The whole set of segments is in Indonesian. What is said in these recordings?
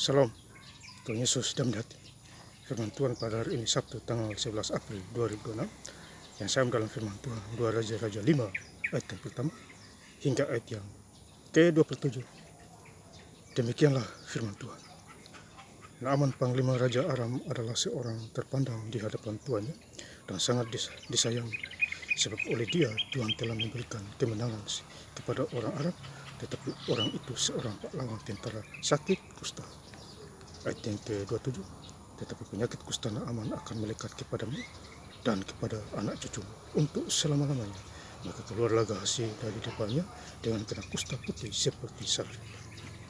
Salam, Tuhan Yesus dan hati. Firman Tuhan pada hari ini Sabtu tanggal 11 April 2026 yang saya dalam firman Tuhan 2 Raja-Raja 5 ayat yang pertama hingga ayat yang ke-27. Demikianlah firman Tuhan. Naaman Panglima Raja Aram adalah seorang terpandang di hadapan tuannya dan sangat disayangi, sebab oleh dia Tuhan telah memberikan kemenangan kepada orang Arab, tetapi orang itu seorang pahlawan tentara sakit kusta. Ayat yang ke-27, tetapi penyakit kusta Naaman akan melekat kepadamu dan kepada anak cucumu untuk selama-lamanya. Maka keluarlah Gehazi dari depannya dengan kena kusta putih seperti salju.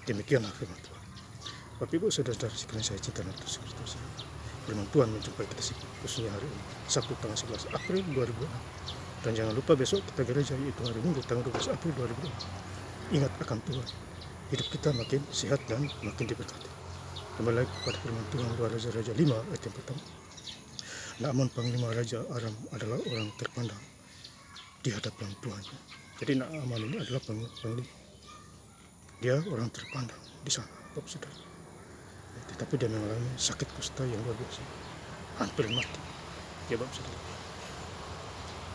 Demikianlah firman Tuhan. Bapak Ibu Saudara-saudara sekalian saya cinta dan Kristus, firman Tuhan menjumpai kita khususnya hari ini Sabtu tanggal 11 April 2006. Dan jangan lupa besok kita gereja, yaitu hari Minggu tanggal 12 April 2006. Ingat akan Tuhan, hidup kita makin sehat dan makin diberkati. Kembali kepada firman Tuhan 2 Raja-Raja 5 ayat yang pertama. Naaman Panglima Raja Aram adalah orang terpandang di hadapan tuannya. Jadi Naaman ini adalah panglima. Dia orang terpandang di sana, Bapak Saudara. Tetapi dia mengalami sakit kusta yang luar biasa, hampir mati, ya Bapak Saudara.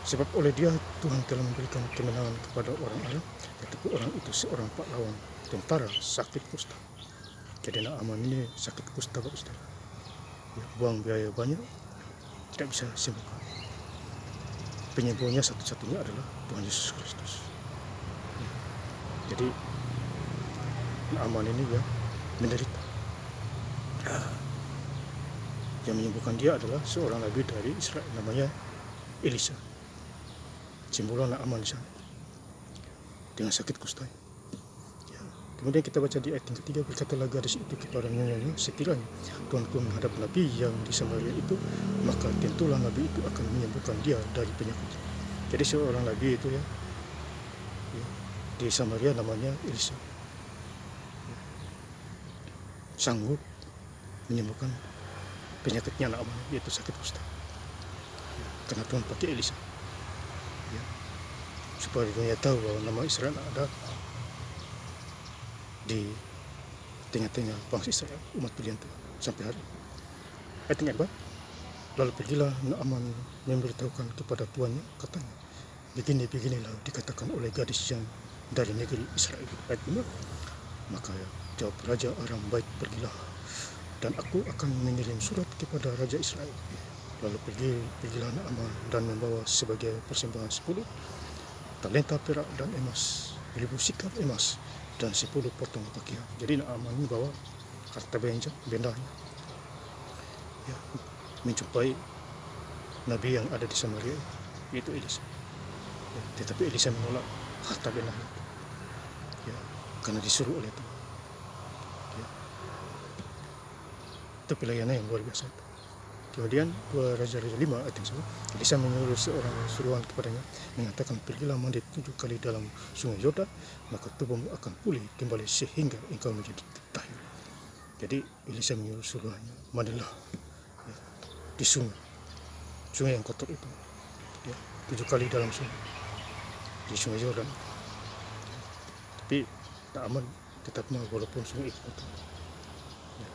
Sebab oleh dia Tuhan telah memberikan kemenangan kepada orang Arab, tetapi orang itu seorang pahlawan tentara sakit kusta. Jadi Naaman ini sakit kusta, Bapak Saudara. Ya, buang biaya banyak, tidak bisa sembuhkan. Penyembuhnya satu-satunya adalah Tuhan Yesus Kristus. Ya. Jadi Naaman ini ya menderita. Yang menyembuhkan dia adalah seorang nabi dari Israel, namanya Elisa. Sembuhlah Naaman di sana dengan sakit kusta. Ya. Kemudian kita baca di ayat yang ketiga, berkatalah gadis itu kepada nyonyanya, sekiranya tuanku menghadap nabi yang di Samaria itu, maka tentulah nabi itu akan menyembuhkan dia dari penyakit. Jadi seorang nabi itu ya di Samaria namanya Elisa, sanggup menyembuhkan penyakitnya Naaman, yaitu sakit kusta. Karena Tuhan pakai Elisa, ya, supaya dunia tahu bahwa nama Israel ada di tengah-tengah bangsa Israel, umat pilihan Tuhan sampai hari ini. Ayat yang keempat, lalu pergilah Naaman memberitahukan kepada tuannya, katanya, begini-beginilah dikatakan oleh gadis yang dari negeri Israel. Ayat 5, maka jawab Raja Aram, baik, pergilah, dan aku akan mengirim surat kepada Raja Israel. Lalu pergilah Naaman dan membawa sebagai persembahan 10 talenta perak dan emas, 1000 sikap emas, dan 10 potong pakaian. Jadi Naaman membawa harta bendanya, ya, menjumpai nabi yang ada di Samaria, yaitu Elisa. Ya, tetapi Elisa menolak harta benda itu, ya, karena disuruh oleh Tuhan. Ya. Itu pelayanan yang luar biasa. Kemudian 2 Raja-Raja 5 ayat yang 1, Elisa menyuruh seorang suruhan kepadanya, mengatakan, pergilah mandi 7 kali dalam sungai Yordan, maka tubuhmu akan pulih kembali sehingga engkau menjadi tahir. Jadi Elisa menyuruh suruhannya, mandilah, ya, di sungai yang kotor itu, ya, 7 kali dalam sungai, di sungai Yordan. Tapi Naaman tetap mau walaupun sungai itu kotor. Ya.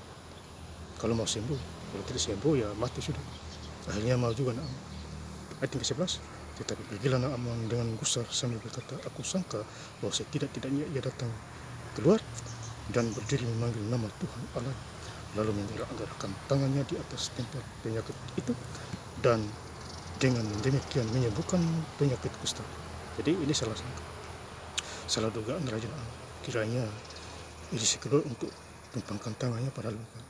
Kalau mau sembuh, kalau tidak sembuh ya mati sudah. Akhirnya mau juga Naaman. Ayat yang ke-11, tetapi pergilah Naaman dengan gusar sambil berkata, aku sangka bahwa setidak-tidaknya ia datang keluar dan berdiri memanggil nama Tuhan Allah, lalu menggerak-gerakkan tangannya di atas tempat penyakit itu, dan dengan demikian menyembuhkan penyakit kusta. Jadi ini salah dugaan Raja Naaman. Kiranya Elisa keluar untuk tumpangkan tangannya pada luka.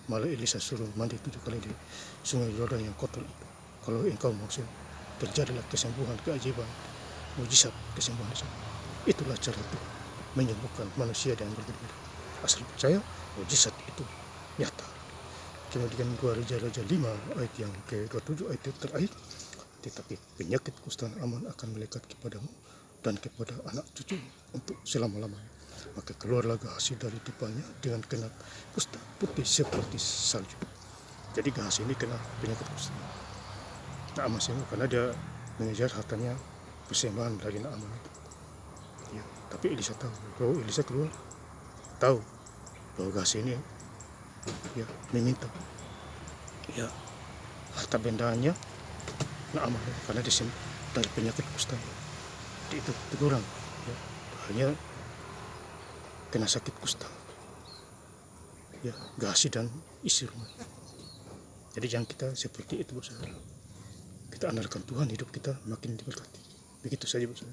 Malah Elisa suruh mandi 7 kali di sungai Yordan yang kotor itu. Kalau engkau mau terjadilah kesembuhan, keajaiban, mujizat kesembuhan di sana. Itulah cara Tuhan menyembuhkan manusia dengan berbeda-beda. Asal percaya, mujizat itu nyata. Kemudian 2 Raja-Raja 5 ayat yang ke-27, ayat terakhir, tetapi penyakit kusta Naaman akan melekat kepadamu dan kepada anak cucu untuk selama-lamanya. Maka keluarlah Gehazi dari depannya dengan kena kusta putih seperti salju. Jadi Gehazi ini kena penyakit kusta. Naaman sembuh karena dia mengejar hartanya persembahan dari Naaman itu. Ya, tapi Elisa tahu, bahwa Elisa keluar tahu bahwa Gehazi ini ya meminta ya harta bendanya na aman karena disembuh dari penyakit kusta. Itu teguran ya, hanya kena sakit kusta ya, gasi dan isi rumah. Jadi jangan kita seperti itu, Bos. Kita andalkan Tuhan, hidup kita makin diberkati. Begitu saja, Bos.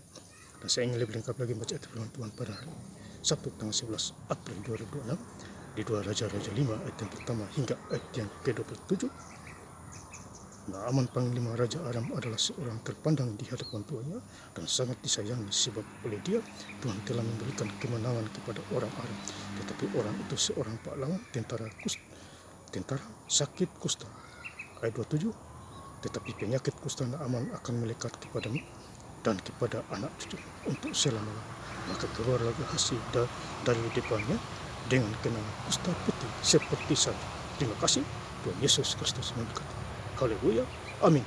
Dan saya ingin lebih lengkap lagi membaca firman Tuhan pada hari Sabtu tanggal 11 April 2026 di 2 Raja-Raja 5 ayat yang pertama hingga ayat yang ke-27. Naaman Panglima Raja Aram adalah seorang terpandang di hadapan tuannya dan sangat disayangi, sebab oleh dia Tuhan telah memberikan kemenangan kepada orang Aram. Tetapi orang itu seorang pahlawan tentara sakit kusta. Ayat 27. Tetapi penyakit kusta Naaman akan melekat kepadamu dan kepada anak cucu untuk selama-lamanya. Maka keluarlah Gehazi dari depannya dengan kena kusta putih seperti salju. Terima kasih. Tuhan Yesus Kristus memberkati. Haleluya. Amin.